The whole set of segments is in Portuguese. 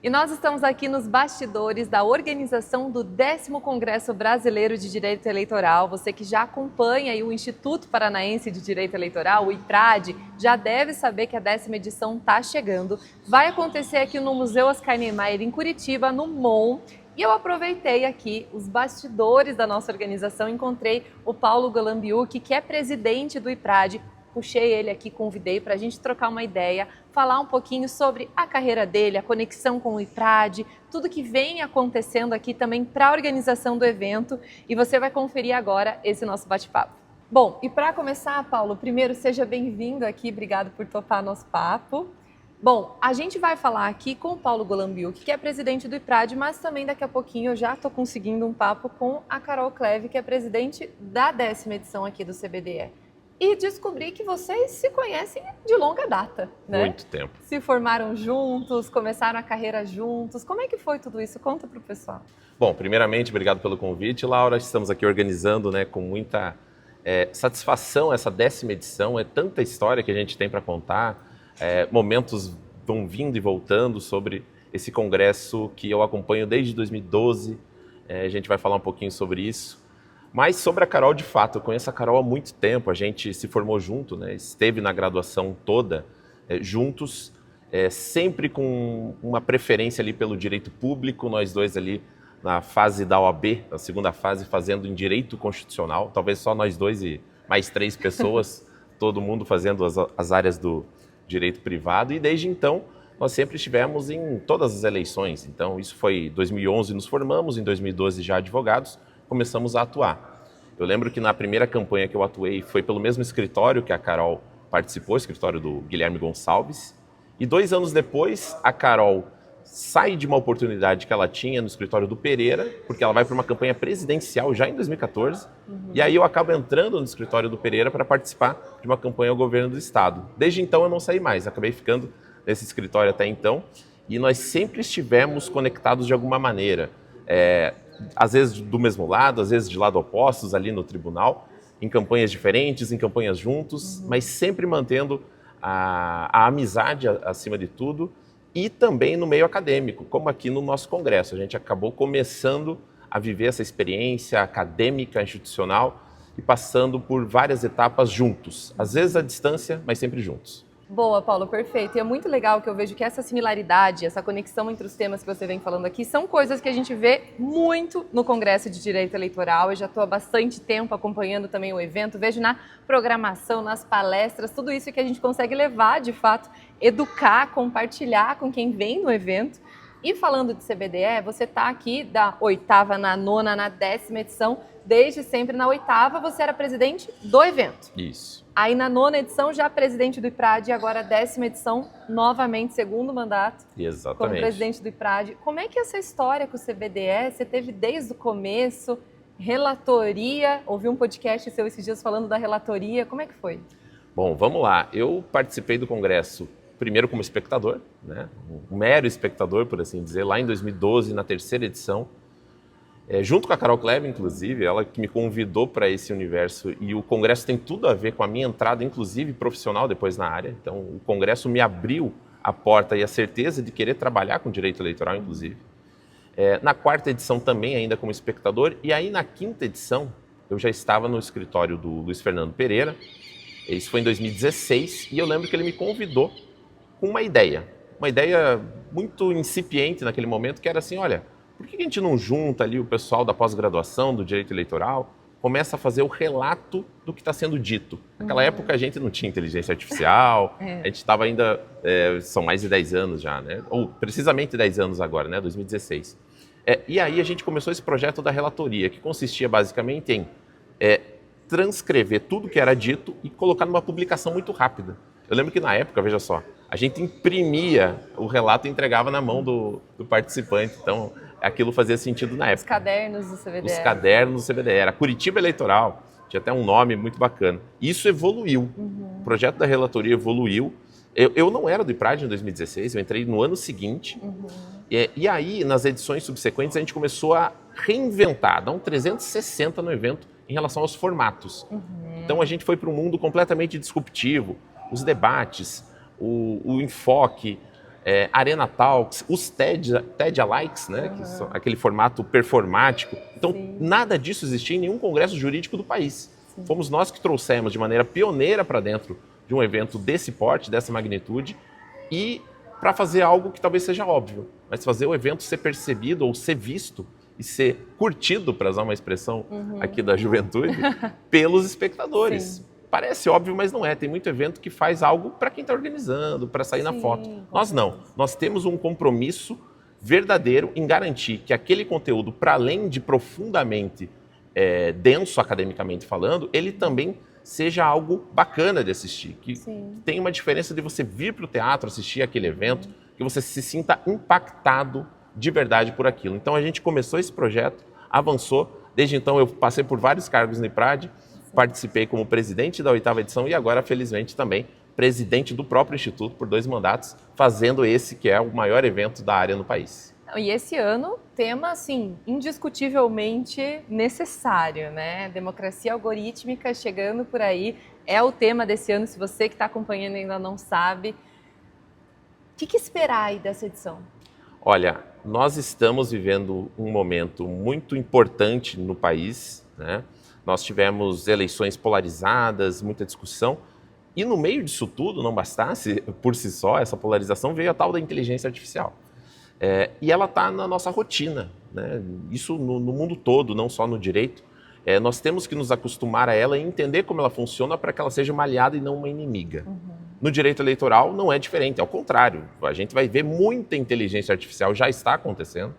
E nós estamos aqui nos bastidores da organização do 10º Congresso Brasileiro de Direito Eleitoral. Você que já acompanha aí o Instituto Paranaense de Direito Eleitoral, o IPRAD, já deve saber que a 10ª edição está chegando. Vai acontecer aqui no Museu Oscar Niemeyer, em Curitiba, no MON. E eu aproveitei aqui os bastidores da nossa organização, encontrei o Paulo Golambiuk, que é presidente do IPRAD. Puxei ele aqui, convidei para a gente trocar uma ideia, falar um pouquinho sobre a carreira dele, a conexão com o IPRAD, tudo que vem acontecendo aqui também para a organização do evento, e você vai conferir agora esse nosso bate-papo. Bom, e para começar, Paulo, primeiro seja bem-vindo aqui, obrigado por topar nosso papo. Bom, a gente vai falar aqui com o Paulo Golambiuk, que é presidente do IPRAD, mas também daqui a pouquinho eu já estou conseguindo um papo com a Carol Cleve, que é presidente da 10ª edição aqui do CBDE. E descobri que vocês se conhecem de longa data, né? Muito tempo. Se formaram juntos, começaram a carreira juntos. Como é que foi tudo isso? Conta para o pessoal. Bom, primeiramente, obrigado pelo convite, Laura. Estamos aqui organizando, com muita satisfação essa 10ª edição. É tanta história que a gente tem para contar. Momentos vão vindo e voltando sobre esse congresso que eu acompanho desde 2012. A gente vai falar um pouquinho sobre isso. Mas sobre a Carol, de fato, eu conheço a Carol há muito tempo, a gente se formou junto, esteve na graduação toda juntos, sempre com uma preferência ali pelo direito público, nós dois ali na fase da OAB, na segunda fase, fazendo em direito constitucional, talvez só nós dois e mais 3 pessoas, todo mundo fazendo as áreas do direito privado, e desde então nós sempre estivemos em todas as eleições. Então isso foi em 2011 nos formamos, em 2012 já advogados, começamos a atuar. Eu lembro que na primeira campanha que eu atuei foi pelo mesmo escritório que a Carol participou, o escritório do Guilherme Gonçalves, e 2 anos depois a Carol sai de uma oportunidade que ela tinha no escritório do Pereira, porque ela vai para uma campanha presidencial já em 2014, e aí eu acabo entrando no escritório do Pereira para participar de uma campanha ao governo do estado. Desde então eu não saí mais, acabei ficando nesse escritório até então, e nós sempre estivemos conectados de alguma maneira. Às vezes do mesmo lado, às vezes de lado opostos ali no tribunal, em campanhas diferentes, em campanhas juntos, mas sempre mantendo a amizade acima de tudo e também no meio acadêmico, como aqui no nosso congresso. A gente acabou começando a viver essa experiência acadêmica, institucional e passando por várias etapas juntos, às vezes à distância, mas sempre juntos. Boa, Paulo, perfeito. E é muito legal que eu vejo que essa similaridade, essa conexão entre os temas que você vem falando aqui, são coisas que a gente vê muito no Congresso de Direito Eleitoral. Eu já estou há bastante tempo acompanhando também o evento, vejo na programação, nas palestras, tudo isso que a gente consegue levar, de fato, educar, compartilhar com quem vem no evento. E falando de CBDE, você está aqui da 8ª, na 9ª, na 10ª edição, desde sempre. Na 8ª você era presidente do evento. Isso. Aí na 9ª edição já presidente do IPRAD e agora a 10ª edição, novamente, segundo mandato. Exatamente. Como presidente do IPRAD. Como é que é essa história com o CBDE? Você teve desde o começo, relatoria, ouvi um podcast seu esses dias falando da relatoria, como é que foi? Bom, vamos lá. Eu participei do congresso primeiro como espectador, um mero espectador, por assim dizer, lá em 2012, na 3ª edição, junto com a Carol Cleve, inclusive, ela que me convidou para esse universo, e o congresso tem tudo a ver com a minha entrada, inclusive profissional depois na área. Então, o congresso me abriu a porta e a certeza de querer trabalhar com direito eleitoral, inclusive. Na 4ª edição também, ainda como espectador, e aí na 5ª edição, eu já estava no escritório do Luiz Fernando Pereira, isso foi em 2016, e eu lembro que ele me convidou com uma ideia muito incipiente naquele momento, que era assim, olha, por que a gente não junta ali o pessoal da pós-graduação, do direito eleitoral, começa a fazer o relato do que está sendo dito. Naquela época a gente não tinha inteligência artificial, a gente estava ainda, são mais de 10 anos já, ou precisamente 10 anos agora, 2016. E aí a gente começou esse projeto da relatoria, que consistia basicamente em transcrever tudo que era dito e colocar numa publicação muito rápida. Eu lembro que na época, veja só, a gente imprimia o relato e entregava na mão do participante. Então, aquilo fazia sentido na época. Os cadernos do CBDE. Os cadernos do CBDE. Era Curitiba Eleitoral. Tinha até um nome muito bacana. Isso evoluiu. O projeto da relatoria evoluiu. Eu não era do IPRAD em 2016, eu entrei no ano seguinte. E aí, nas edições subsequentes, a gente começou a reinventar, dar um 360 no evento em relação aos formatos. Então, a gente foi para um mundo completamente disruptivo. Os debates, o enfoque, Arena Talks, os TED Alikes, né, que são aquele formato performático. Então, nada disso existia em nenhum congresso jurídico do país. Fomos nós que trouxemos de maneira pioneira para dentro de um evento desse porte, dessa magnitude, e para fazer algo que talvez seja óbvio, mas fazer o evento ser percebido ou ser visto e ser curtido, para usar uma expressão aqui da juventude, pelos espectadores. Sim. Parece óbvio, mas não é. Tem muito evento que faz algo para quem está organizando, para sair na foto. Nós não. Nós temos um compromisso verdadeiro em garantir que aquele conteúdo, para além de profundamente denso academicamente falando, ele também seja algo bacana de assistir. Que tem uma diferença de você vir para o teatro assistir aquele evento, que você se sinta impactado de verdade por aquilo. Então a gente começou esse projeto, avançou. Desde então eu passei por vários cargos no IPRAD, participei como presidente da 8ª edição e agora, felizmente, também presidente do próprio Instituto por 2 mandatos, fazendo esse que é o maior evento da área no país. E esse ano, tema, assim, indiscutivelmente necessário, né? Democracia algorítmica chegando por aí, é o tema desse ano, se você que está acompanhando ainda não sabe. O que esperar aí dessa edição? Olha, nós estamos vivendo um momento muito importante no país, né? Nós tivemos eleições polarizadas, muita discussão, e no meio disso tudo, não bastasse por si só essa polarização, veio a tal da inteligência artificial. E ela está na nossa rotina, né? Isso no mundo todo, não só no direito. Nós temos que nos acostumar a ela e entender como ela funciona para que ela seja uma aliada e não uma inimiga. No direito eleitoral não é diferente, ao contrário. A gente vai ver muita inteligência artificial, já está acontecendo,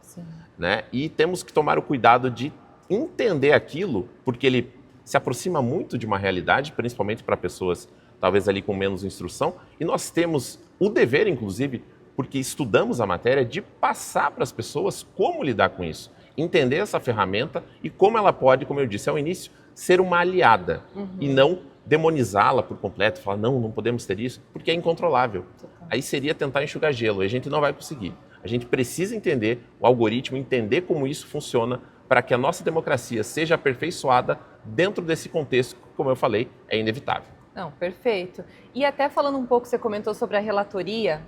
né? E temos que tomar o cuidado de entender aquilo, porque ele se aproxima muito de uma realidade, principalmente para pessoas talvez ali com menos instrução, e nós temos o dever, inclusive, porque estudamos a matéria, de passar para as pessoas como lidar com isso, entender essa ferramenta e como ela pode, como eu disse ao início, ser uma aliada e não demonizá-la por completo, falar não podemos ter isso, porque é incontrolável. Aí seria tentar enxugar gelo, e a gente não vai conseguir. A gente precisa entender o algoritmo, entender como isso funciona, para que a nossa democracia seja aperfeiçoada dentro desse contexto que, como eu falei, é inevitável. Não, perfeito. E até falando um pouco, você comentou sobre a relatoria,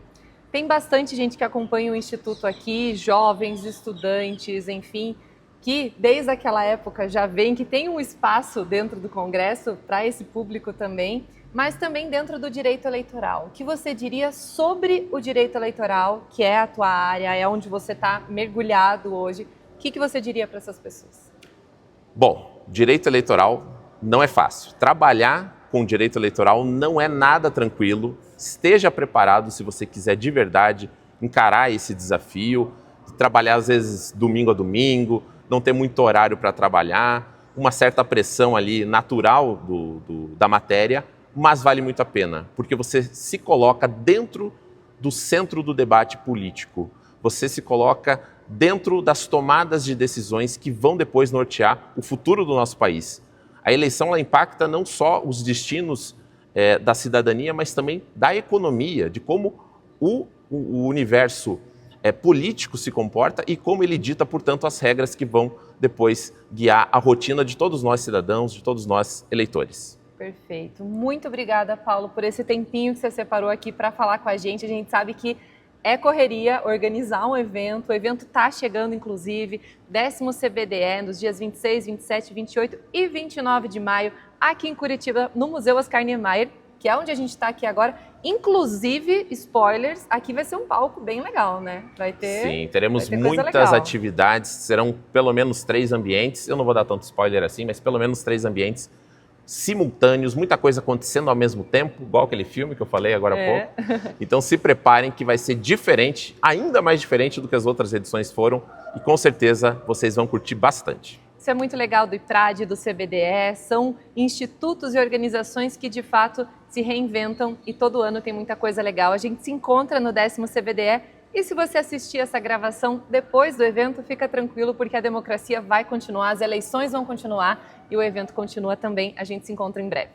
tem bastante gente que acompanha o Instituto aqui, jovens, estudantes, enfim, que desde aquela época já veem que tem um espaço dentro do Congresso para esse público também, mas também dentro do direito eleitoral. O que você diria sobre o direito eleitoral, que é a tua área, é onde você está mergulhado hoje? O que você diria para essas pessoas? Bom, direito eleitoral não é fácil. Trabalhar com direito eleitoral não é nada tranquilo. Esteja preparado se você quiser de verdade encarar esse desafio, trabalhar às vezes domingo a domingo, não ter muito horário para trabalhar, uma certa pressão ali natural da matéria, mas vale muito a pena, porque você se coloca dentro do centro do debate político. Você se coloca dentro das tomadas de decisões que vão depois nortear o futuro do nosso país. A eleição ela impacta não só os destinos da cidadania, mas também da economia, de como o universo político se comporta e como ele dita, portanto, as regras que vão depois guiar a rotina de todos nós cidadãos, de todos nós eleitores. Perfeito. Muito obrigada, Paulo, por esse tempinho que você separou aqui para falar com a gente. A gente sabe que é correria organizar um evento. O evento está chegando, inclusive, 10º CBDE, nos dias 26, 27, 28 e 29 de maio, aqui em Curitiba, no Museu Oscar Niemeyer, que é onde a gente está aqui agora. Inclusive, spoilers, aqui vai ser um palco bem legal, né? Sim, teremos muitas atividades, serão pelo menos 3 ambientes. Eu não vou dar tanto spoiler assim, mas pelo menos 3 ambientes simultâneos, muita coisa acontecendo ao mesmo tempo, igual aquele filme que eu falei agora há pouco. Então se preparem que vai ser diferente, ainda mais diferente do que as outras edições foram, e com certeza vocês vão curtir bastante. Isso é muito legal do IPRAD, do CBDE, são institutos e organizações que de fato se reinventam e todo ano tem muita coisa legal. A gente se encontra no 10º CBDE e se você assistir essa gravação depois do evento, fica tranquilo porque a democracia vai continuar, as eleições vão continuar e o evento continua também. A gente se encontra em breve.